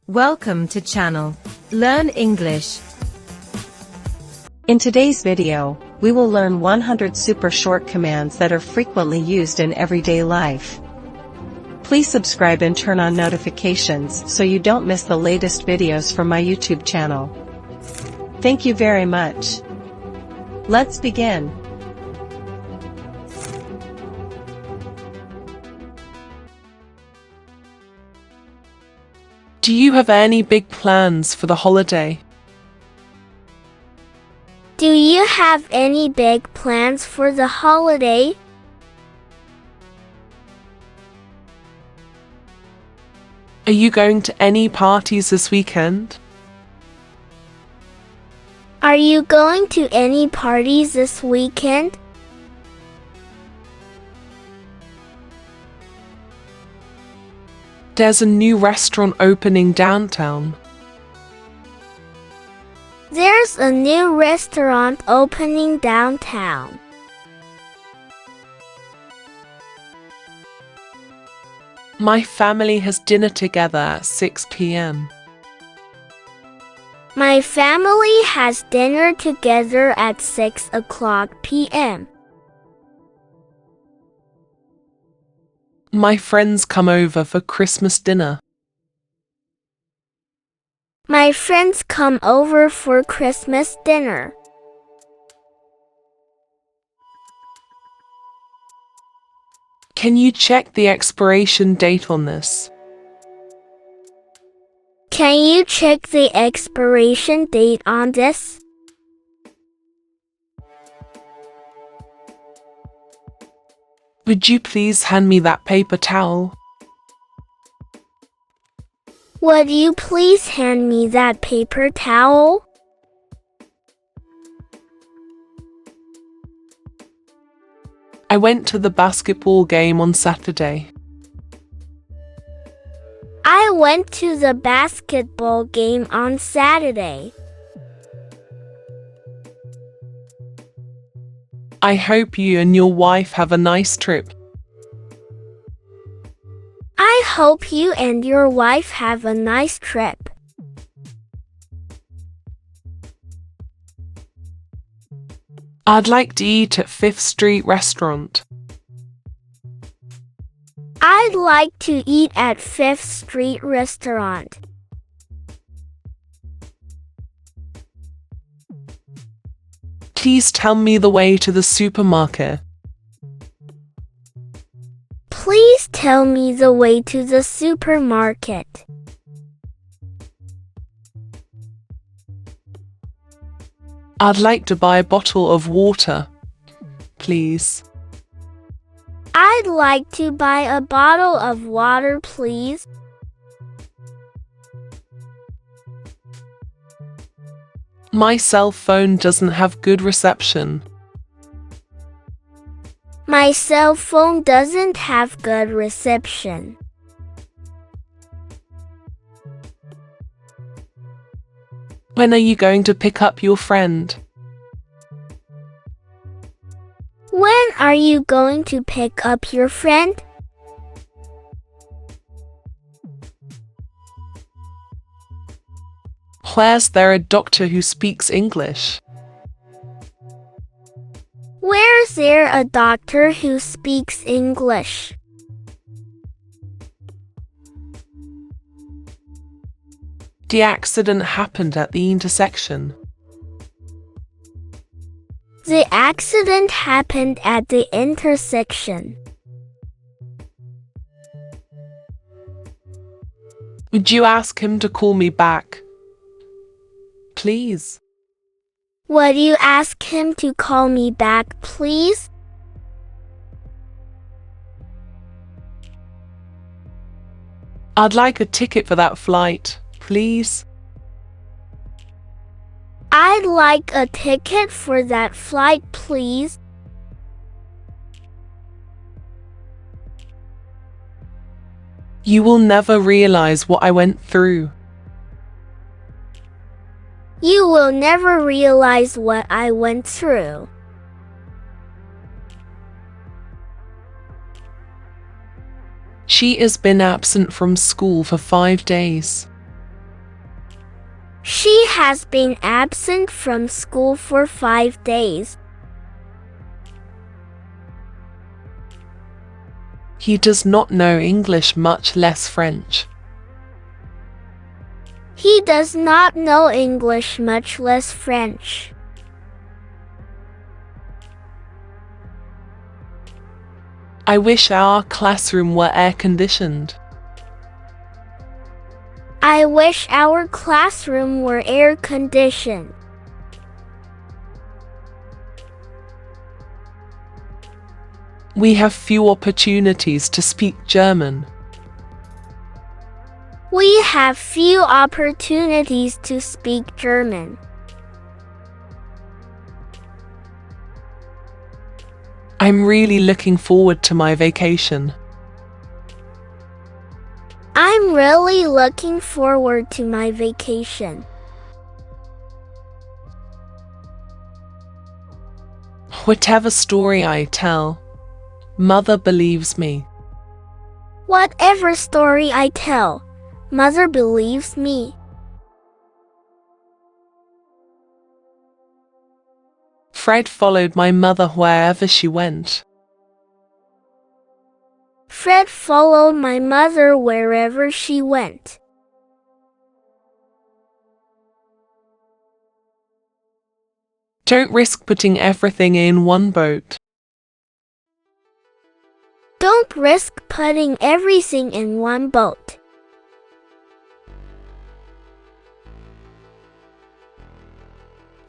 Welcome to channel Learn English. In today's video, we will learn 100 super short commands that are frequently used in everyday life. Please subscribe and turn on notifications so you don't miss the latest videos from my YouTube channel. Thank you very much. Let's begin. Do you have any big plans for the holiday? Do you have any big plans for the holiday? Are you going to any parties this weekend? Are you going to any parties this weekend? There's a new restaurant opening downtown. There's a new restaurant opening downtown. My family has dinner together at 6 p.m. My family has dinner together at 6 o'clock p.m. My friends come over for Christmas dinner. My friends come over for Christmas dinner. Can you check the expiration date on this? Can you check the expiration date on this? Would you please hand me that paper towel? Would you please hand me that paper towel? I went to the basketball game on Saturday. I went to the basketball game on Saturday. I hope you and your wife have a nice trip. I hope you and your wife have a nice trip. I'd like to eat at 5th Street Restaurant. I'd like to eat at 5th Street Restaurant. Please tell me the way to the supermarket. Please tell me the way to the supermarket. I'd like to buy a bottle of water, please. I'd like to buy a bottle of water, please. My cell phone doesn't have good reception. My cell phone doesn't have good reception. When are you going to pick up your friend? When are you going to pick up your friend? Where's there a doctor who speaks English? Where's there a doctor who speaks English? The accident happened at the intersection. The accident happened at the intersection. Would you ask him to call me back, please? Would you ask him to call me back, please? I'd like a ticket for that flight, please. I'd like a ticket for that flight, please. You will never realize what I went through. You will never realize what I went through. She has been absent from school for 5 days. She has been absent from school for 5 days. He does not know English, much less French. He does not know English, much less French. I wish our classroom were air-conditioned. I wish our classroom were air-conditioned. We have few opportunities to speak German. We have few opportunities to speak German. I'm really looking forward to my vacation. I'm really looking forward to my vacation. Whatever story I tell, Mother believes me. Whatever story I tell, Mother believes me. Fred followed my mother wherever she went. Fred followed my mother wherever she went. Don't risk putting everything in one boat. Don't risk putting everything in one boat.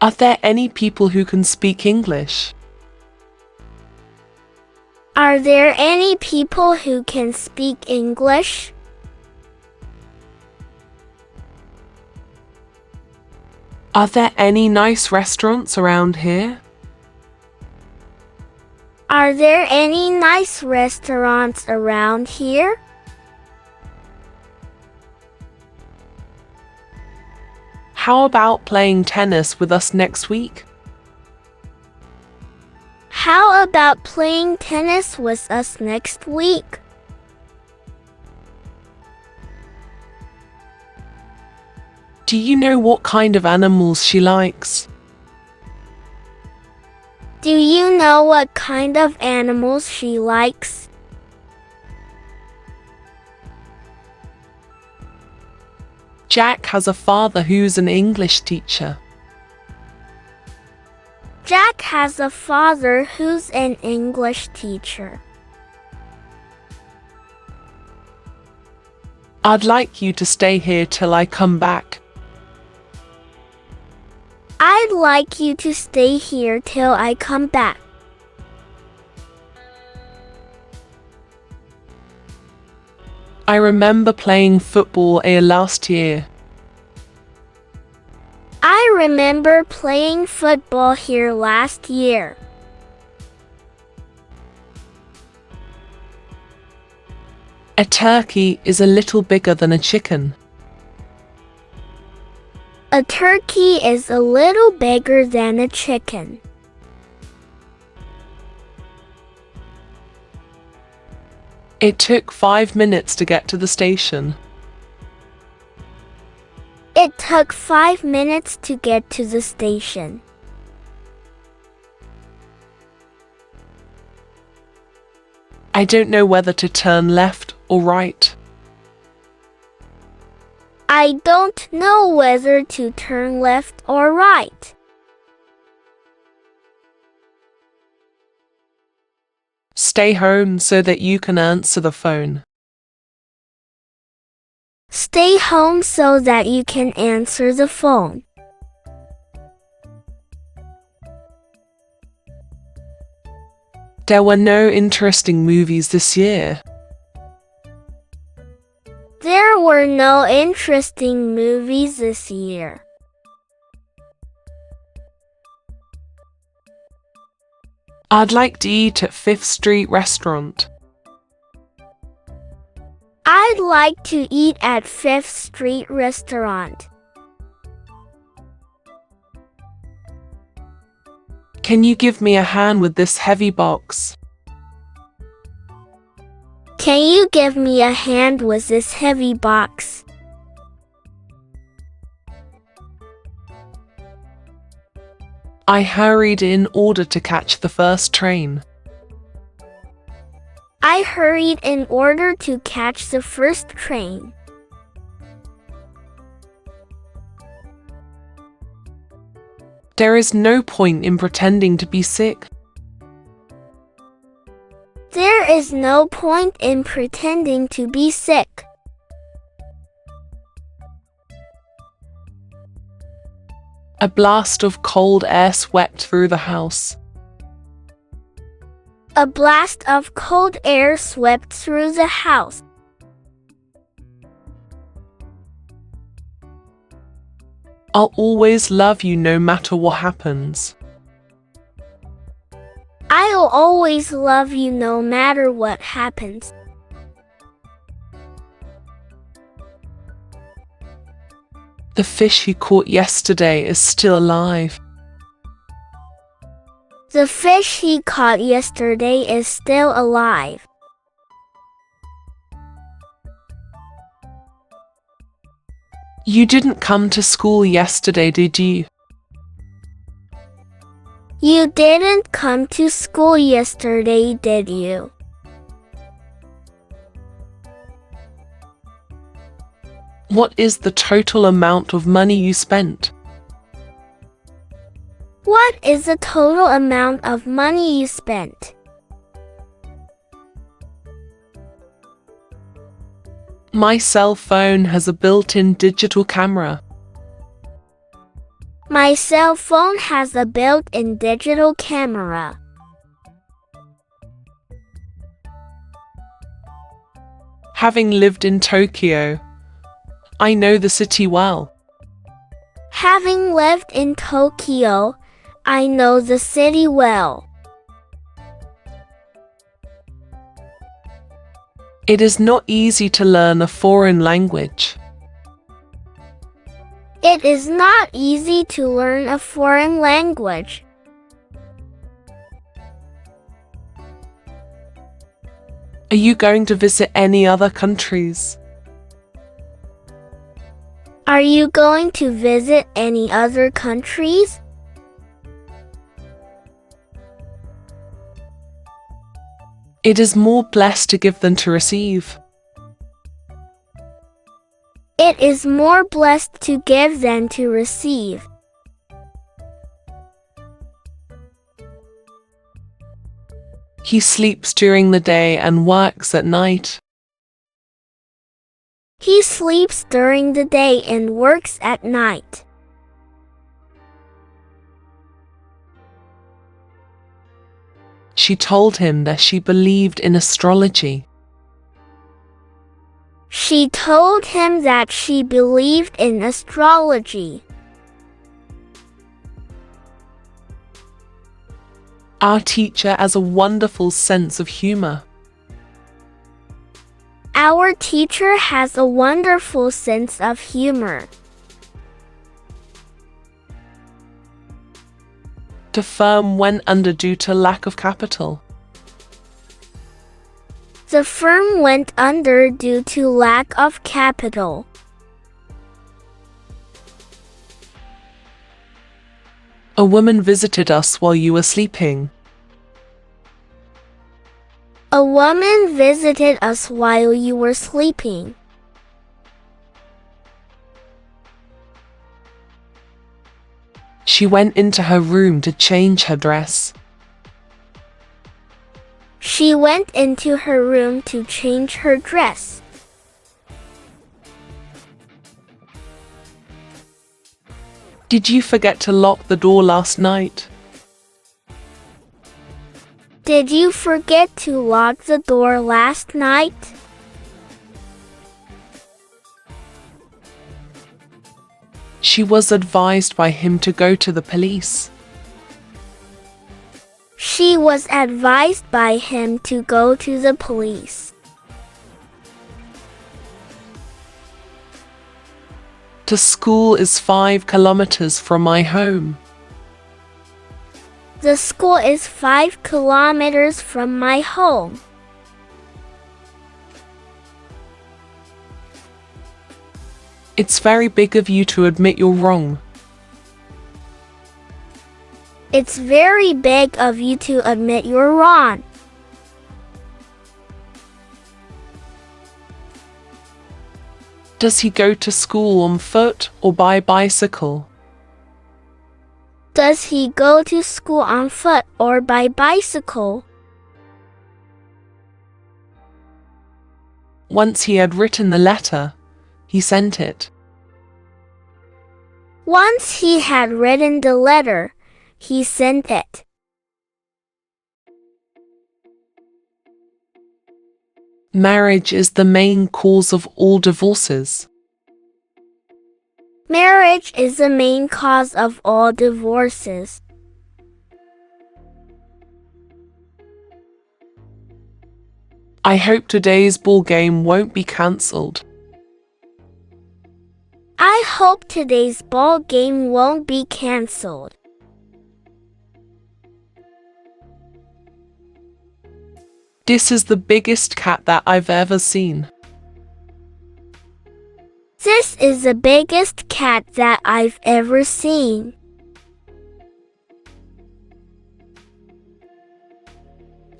Are there any people who can speak English? Are there any people who can speak English? Are there any nice restaurants around here? Are there any nice restaurants around here? How about playing tennis with us next week? How about playing tennis with us next week? Do you know what kind of animals she likes? Do you know what kind of animals she likes? Jack has a father who's an English teacher. Jack has a father who's an English teacher. I'd like you to stay here till I come back. I'd like you to stay here till I come back. I remember playing football here last year. I remember playing football here last year. A turkey is a little bigger than a chicken. A turkey is a little bigger than a chicken. It took 5 minutes to get to the station. It took 5 minutes to get to the station. I don't know whether to turn left or right. I don't know whether to turn left or right. Stay home so that you can answer the phone. Stay home so that you can answer the phone. There were no interesting movies this year. There were no interesting movies this year. I'd like to eat at Fifth Street Restaurant. I'd like to eat at Fifth Street Restaurant. Can you give me a hand with this heavy box? Can you give me a hand with this heavy box? I hurried in order to catch the first train. I hurried in order to catch the first train. There is no point in pretending to be sick. There is no point in pretending to be sick. A blast of cold air swept through the house. A blast of cold air swept through the house. I'll always love you no matter what happens. I'll always love you no matter what happens. The fish he caught yesterday is still alive. The fish he caught yesterday is still alive. You didn't come to school yesterday, did you? You didn't come to school yesterday, did you? What is the total amount of money you spent? What is the total amount of money you spent? My cell phone has a built-in digital camera. My cell phone has a built-in digital camera. Having lived in Tokyo, I know the city well. Having lived in Tokyo, I know the city well. It is not easy to learn a foreign language. It is not easy to learn a foreign language. Are you going to visit any other countries? Are you going to visit any other countries? It is more blessed to give than to receive. It is more blessed to give than to receive. He sleeps during the day and works at night. He sleeps during the day and works at night. She told him that she believed in astrology. She told him that she believed in astrology. Our teacher has a wonderful sense of humor. Our teacher has a wonderful sense of humor. The firm went under due to lack of capital. The firm went under due to lack of capital. A woman visited us while you were sleeping. A woman visited us while you were sleeping. She went into her room to change her dress. She went into her room to change her dress. Did you forget to lock the door last night? Did you forget to lock the door last night? She was advised by him to go to the police. She was advised by him to go to the police. The school is 5 kilometers from my home. The school is 5 kilometers from my home. It's very big of you to admit you're wrong. It's very big of you to admit you're wrong. Does he go to school on foot or by bicycle? Does he go to school on foot or by bicycle? Once he had written the letter, he sent it. Once he had written the letter, he sent it. Marriage is the main cause of all divorces. Marriage is the main cause of all divorces. I hope today's ball game won't be cancelled. I hope today's ball game won't be cancelled. This is the biggest cat that I've ever seen. This is the biggest cat that I've ever seen.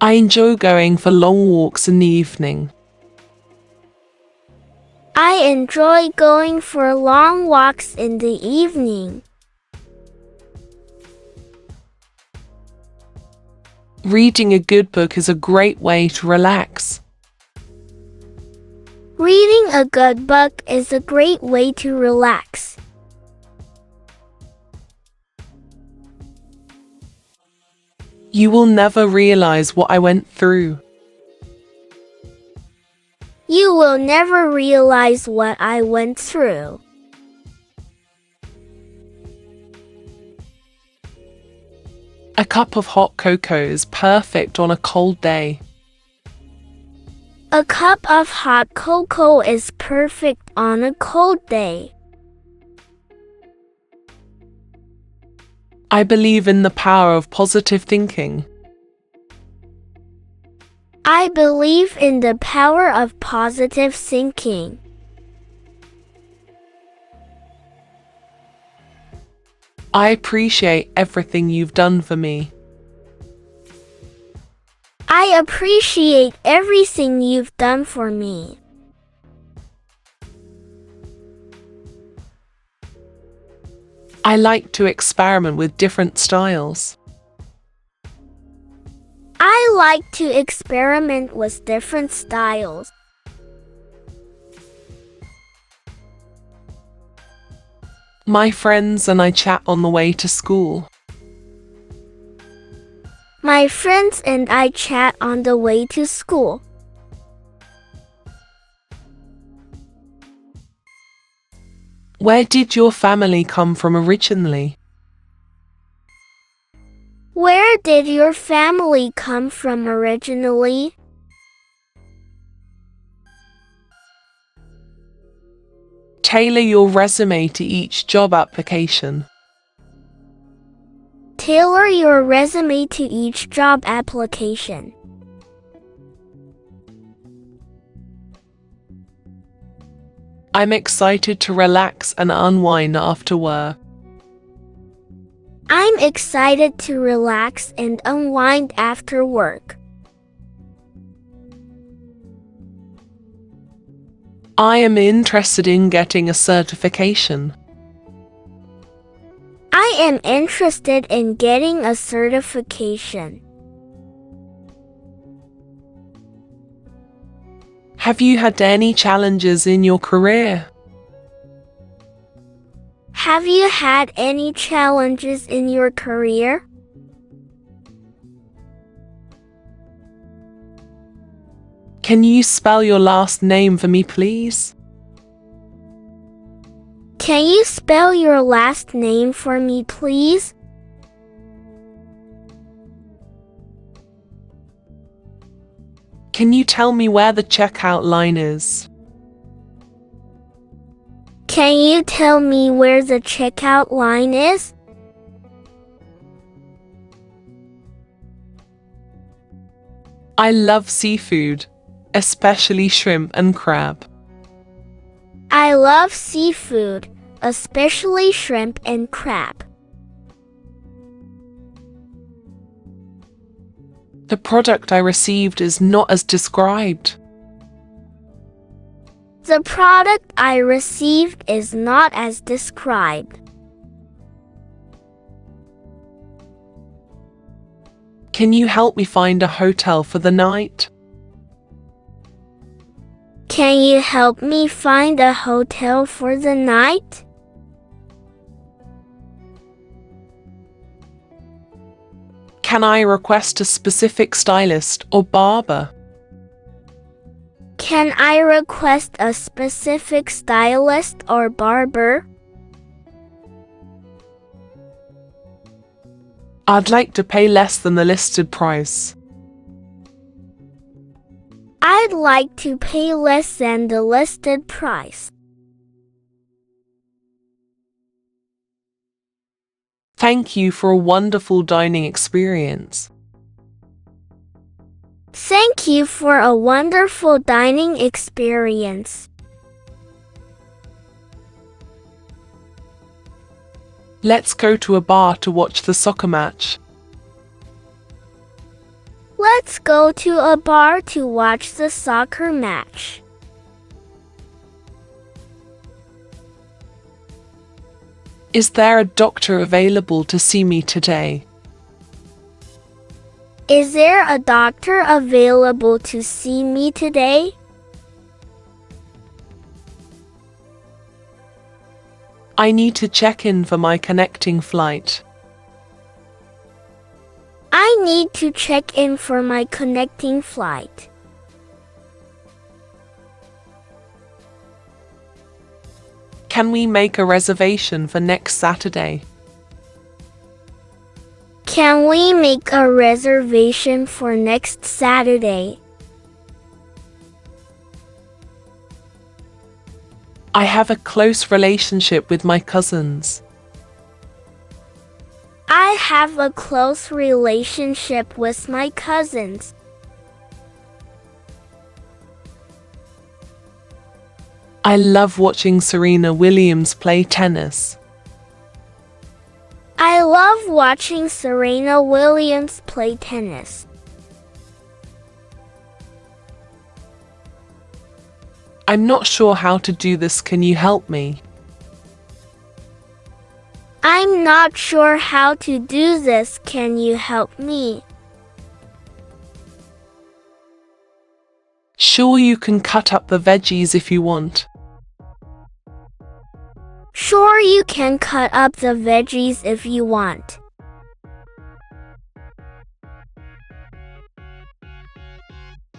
I enjoy going for long walks in the evening. I enjoy going for long walks in the evening. Reading a good book is a great way to relax. Reading a good book is a great way to relax. You will never realize what I went through. You will never realize what I went through. A cup of hot cocoa is perfect on a cold day. A cup of hot cocoa is perfect on a cold day. I believe in the power of positive thinking. I believe in the power of positive thinking. I appreciate everything you've done for me. I appreciate everything you've done for me. I like to experiment with different styles. I like to experiment with different styles. My friends and I chat on the way to school. My friends and I chat on the way to school. Where did your family come from originally? Where did your family come from originally? Tailor your resume to each job application. Tailor your resume to each job application. I'm excited to relax and unwind after work. I'm excited to relax and unwind after work. I am interested in getting a certification. I am interested in getting a certification. Have you had any challenges in your career? Have you had any challenges in your career? Can you spell your last name for me, please? Can you spell your last name for me, please? Can you tell me where the checkout line is? Can you tell me where the checkout line is? I love seafood, especially shrimp and crab. I love seafood, especially shrimp and crab. The product I received is not as described. The product I received is not as described. Can you help me find a hotel for the night? Can you help me find a hotel for the night? Can I request a specific stylist or barber? Can I request a specific stylist or barber? I'd like to pay less than the listed price. I'd like to pay less than the listed price. Thank you for a wonderful dining experience. Thank you for a wonderful dining experience. Let's go to a bar to watch the soccer match. Let's go to a bar to watch the soccer match. Is there a doctor available to see me today? Is there a doctor available to see me today? I need to check in for my connecting flight. I need to check in for my connecting flight. Can we make a reservation for next Saturday? Can we make a reservation for next Saturday? I have a close relationship with my cousins. I have a close relationship with my cousins. I love watching Serena Williams play tennis. I love watching Serena Williams play tennis. I'm not sure how to do this. Can you help me? I'm not sure how to do this. Can you help me? Sure, you can cut up the veggies if you want. Sure, you can cut up the veggies if you want.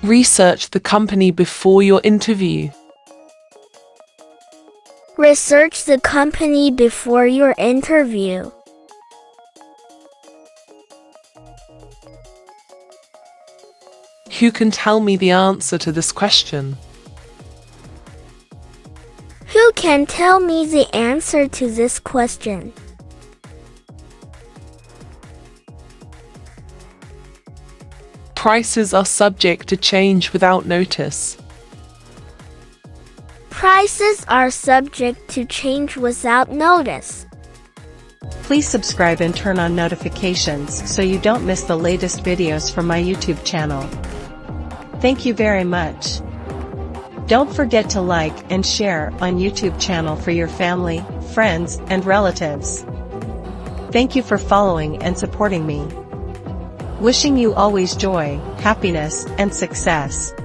Research the company before your interview. Research the company before your interview. Who can tell me the answer to this question? Who can tell me the answer to this question? Prices are subject to change without notice. Prices are subject to change without notice. Please subscribe and turn on notifications so you don't miss the latest videos from my YouTube channel. Thank you very much. Don't forget to like and share on YouTube channel for your family, friends, and relatives. Thank you for following and supporting me. Wishing you always joy, happiness, and success.